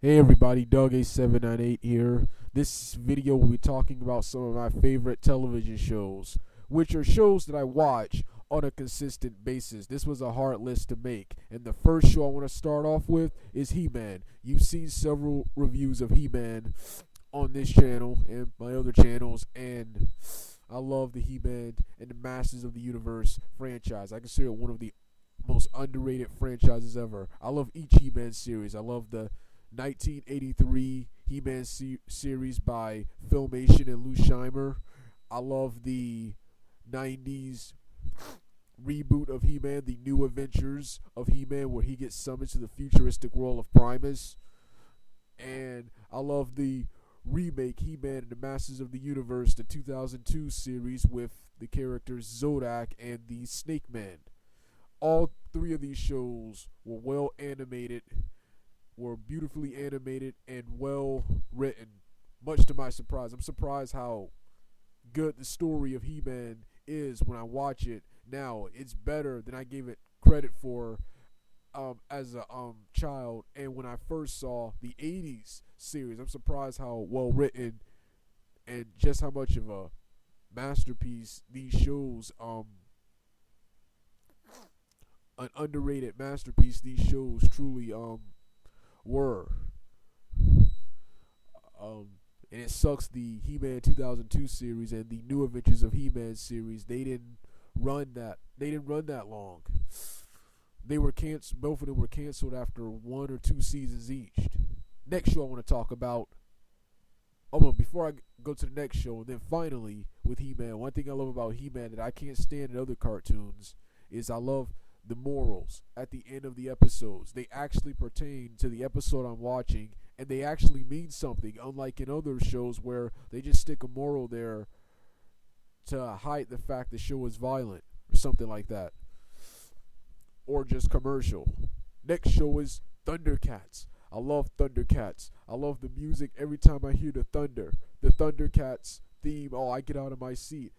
Hey everybody, Doug8798 here. This video will be talking about some of my favorite television shows, which are shows that I watch on a consistent basis. This was a hard list to make, and the first show I want to start off with is He-Man. You've seen several reviews of He-Man on this channel and my other channels, and I love the He-Man and the Masters of the Universe franchise. I consider it one of the most underrated franchises ever. I love each He-Man series. I love the 1983 He-Man series by Filmation and Lou Scheimer. I love the 90s reboot of He-Man, the New Adventures of He-Man, where he gets summoned to the futuristic world of Primus. And I love the remake He-Man and the Masters of the Universe, the 2002 series with the characters Zodak and the Snake Man. All three of these shows were well animated, were beautifully animated and well written, much to my surprise. I'm surprised how good the story of He-Man is when I watch it now. It's better than I gave it credit for as a child, and when I first saw the 80s series. I'm surprised how well written and just how much of a masterpiece these shows, an underrated masterpiece these shows truly were. And it sucks the He-Man 2002 series and the New Adventures of He-Man series, they didn't run that long. They were canceled. Both of them were canceled after 1 or 2 seasons each. Next show I want to talk about. But before I go to the next show, and then finally with He-Man, one thing I love about He-Man that I can't stand in other cartoons is I love the morals at the end of the episodes. They actually pertain to the episode I'm watching, and they actually mean something, unlike in other shows where they just stick a moral there to hide the fact the show is violent or something like that, or just commercial. Next show is Thundercats. I love Thundercats. I love the music every time I hear the thunder. The Thundercats theme, oh, I get out of my seat.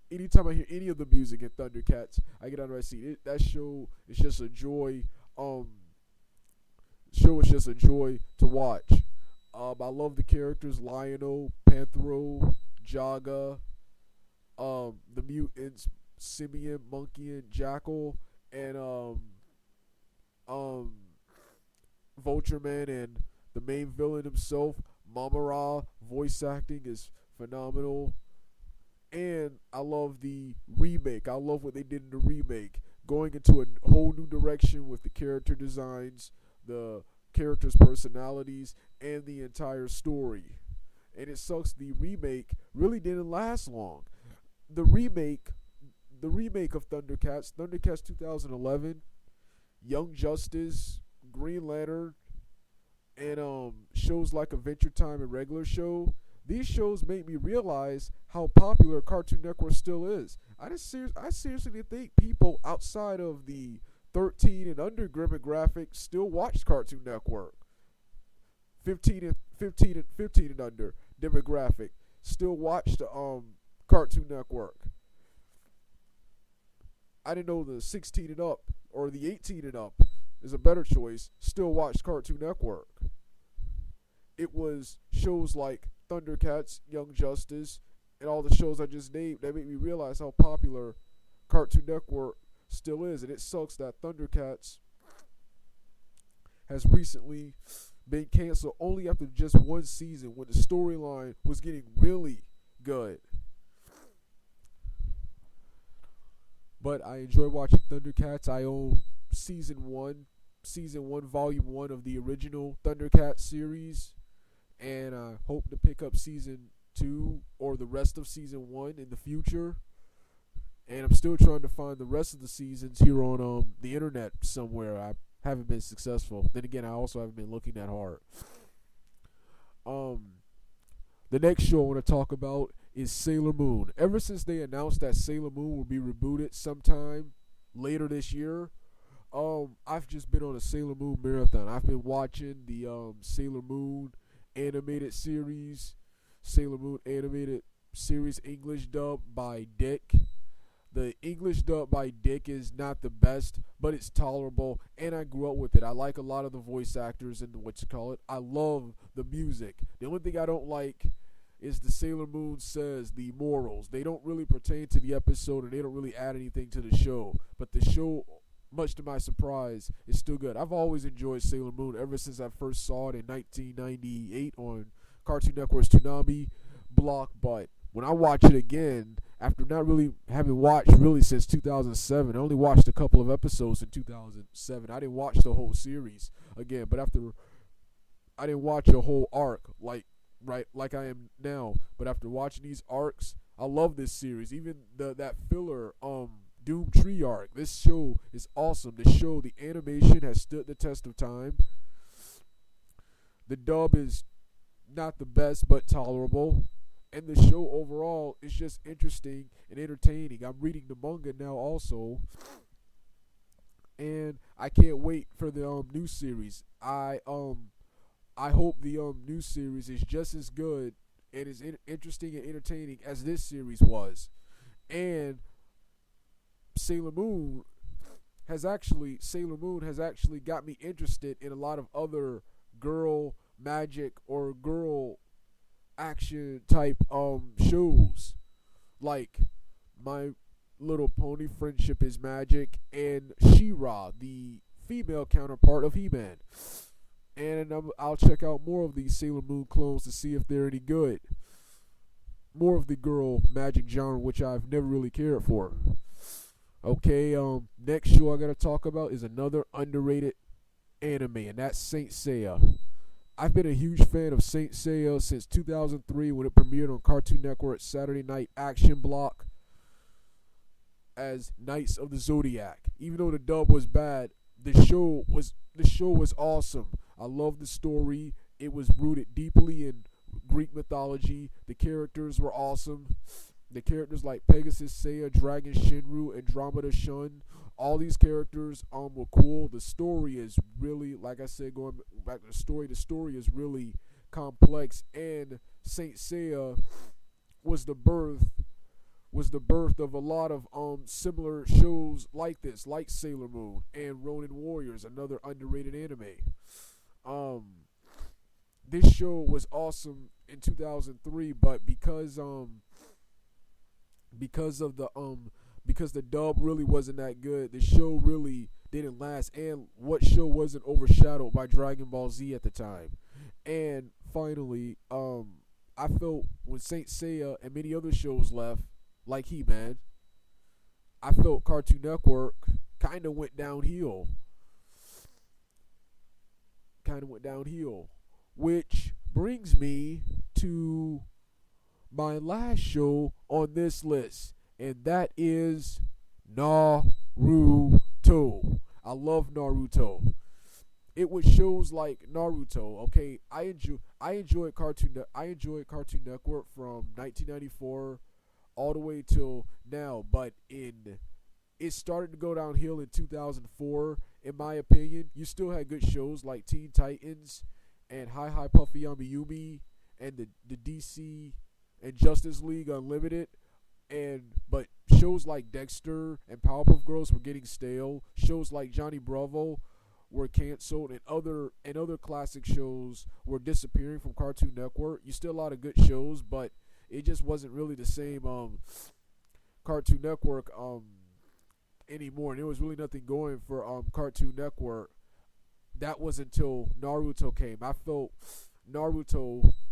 Anytime I hear any of the music in Thundercats, I get out of my seat. That show is just a joy. Show is just a joy to watch. I love the characters: Lion-O, Panthro, Jaga, the mutants, Simian, Monkey, and Jackal, and Vulture Man, and the main villain himself, Mamara. Voice acting is phenomenal. And I love the remake. I love what they did in the remake, going into a whole new direction with the character designs, the characters' personalities, and the entire story. And it sucks the remake really didn't last long. The remake of Thundercats 2011, Young Justice, Green Lantern, and shows like Adventure Time and Regular Show. These shows made me realize how popular Cartoon Network still is. I seriously think people outside of the 13 and under demographic still watch Cartoon Network. 15 and under demographic still watch the Cartoon Network. I didn't know the 16 and up or the 18 and up is a better choice. Still watch Cartoon Network. It was shows like Thundercats, Young Justice, and all the shows I just named that made me realize how popular Cartoon Network still is. And it sucks that Thundercats has recently been canceled only after just one season when the storyline was getting really good. But I enjoy watching Thundercats. I own season 1, volume 1 of the original Thundercats series, and I hope to pick up season 2 or the rest of season 1 in the future. And I'm still trying to find the rest of the seasons here on the internet somewhere. I haven't been successful. Then again, I also haven't been looking that hard. The next show I want to talk about is Sailor Moon. Ever since they announced that Sailor Moon will be rebooted sometime later this year, I've just been on a Sailor Moon marathon. I've been watching the Sailor Moon animated series, Sailor Moon animated series English dub by Dick, The English dub by Dick is not the best, but it's tolerable, and I grew up with it. I like a lot of the voice actors and I love the music. The only thing I don't like is the Sailor Moon says the morals. They don't really pertain to the episode, and they don't really add anything to the show. But the show, much to my surprise, is still good. I've always enjoyed Sailor Moon ever since I first saw it in 1998 on Cartoon Network's Toonami block. But when I watch it again, after not really having watched really since 2007, I only watched a couple of episodes in 2007. I didn't watch the whole series again, but I didn't watch a whole arc like I am now. But after watching these arcs, I love this series. Even that filler Doom Tree arc. This show is awesome. The animation has stood the test of time. The dub is not the best, but tolerable. And the show overall is just interesting and entertaining. I'm reading the manga now also, and I can't wait for the new series. I hope the new series is just as good and as interesting and entertaining as this series was. And Sailor Moon has actually got me interested in a lot of other girl magic or girl action type shows, like My Little Pony Friendship is Magic and She-Ra, the female counterpart of He-Man. And I'll check out more of these Sailor Moon clones to see if they're any good. More of the girl magic genre, which I've never really cared for. Okay, next show I gotta talk about is another underrated anime, and that's Saint Seiya. I've been a huge fan of Saint Seiya since 2003 when it premiered on Cartoon Network's Saturday Night Action block as Knights of the Zodiac. Even though the dub was bad, the show was awesome. I love the story. It was rooted deeply in Greek mythology. The characters were awesome. The characters like Pegasus Seiya, Dragon Shinru, Andromeda Shun, all these characters were cool. The story is really, like I said, going back to the story is really complex. And Saint Seiya was the birth of a lot of similar shows like this, like Sailor Moon and Ronin Warriors, another underrated anime. This show was awesome in 2003, but because the dub really wasn't that good, the show really didn't last. And what show wasn't overshadowed by Dragon Ball Z at the time? And finally, I felt when Saint Seiya and many other shows left, like He-Man, I felt Cartoon Network kind of went downhill. Which brings me to my last show on this list, and that is Naruto. I love Naruto. It was shows like Naruto. Okay, I enjoyed Cartoon Network from 1994 all the way till now, but it started to go downhill in 2004. In my opinion, you still had good shows like Teen Titans and Hi Hi Puffy Yumi and the DC and Justice League Unlimited, but shows like Dexter and Powerpuff Girls were getting stale. Shows like Johnny Bravo were canceled, and other classic shows were disappearing from Cartoon Network. You still a lot of good shows, but it just wasn't really the same Cartoon Network anymore, and there was really nothing going for Cartoon Network. That was until Naruto came. I felt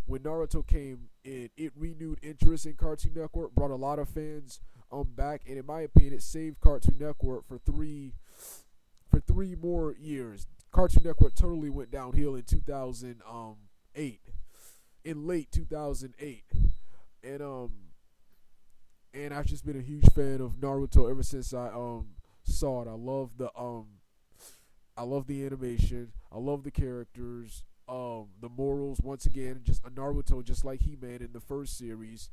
when Naruto came in, it renewed interest in Cartoon Network, brought a lot of fans back, and in my opinion, it saved Cartoon Network for three more years. Cartoon Network totally went downhill in 2008, in late 2008, and I've just been a huge fan of Naruto ever since I saw it. I love the animation. I love the characters. The morals, once again, just a Naruto, just like He-Man in the first series.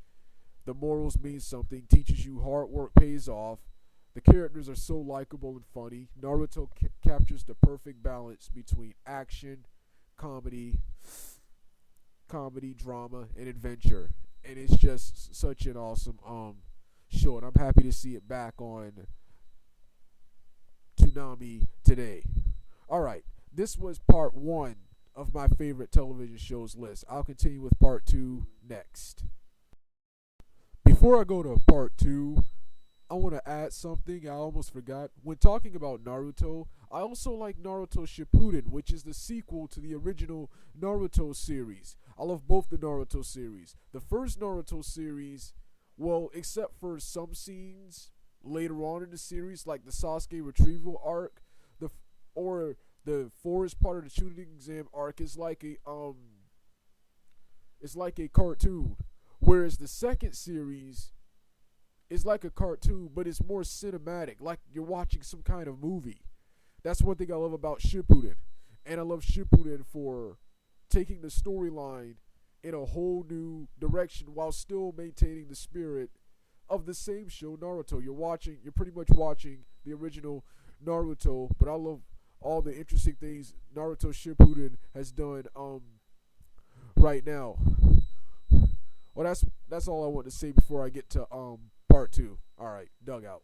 The morals mean something, teaches you hard work pays off. The characters are so likable and funny. Naruto captures the perfect balance between action, comedy, drama, and adventure. And it's just such an awesome show, and I'm happy to see it back on Toonami today. Alright, this was part 1 of my favorite television shows list. I'll continue with part 2 next. Before I go to part 2, I want to add something I almost forgot. When talking about Naruto, I also like Naruto Shippuden, which is the sequel to the original Naruto series. I love both the Naruto series. The first Naruto series, well, except for some scenes later on in the series, like the Sasuke retrieval arc, or the forest part of the Chunin exam arc, is like a cartoon. Whereas the second series is like a cartoon, but it's more cinematic, like you're watching some kind of movie. That's one thing I love about Shippuden. And I love Shippuden for taking the storyline in a whole new direction while still maintaining the spirit of the same show, Naruto. You're pretty much watching the original Naruto, but I love all the interesting things Naruto Shippuden has done right now. Well, that's all I want to say before I get to part 2. All right, Doug out.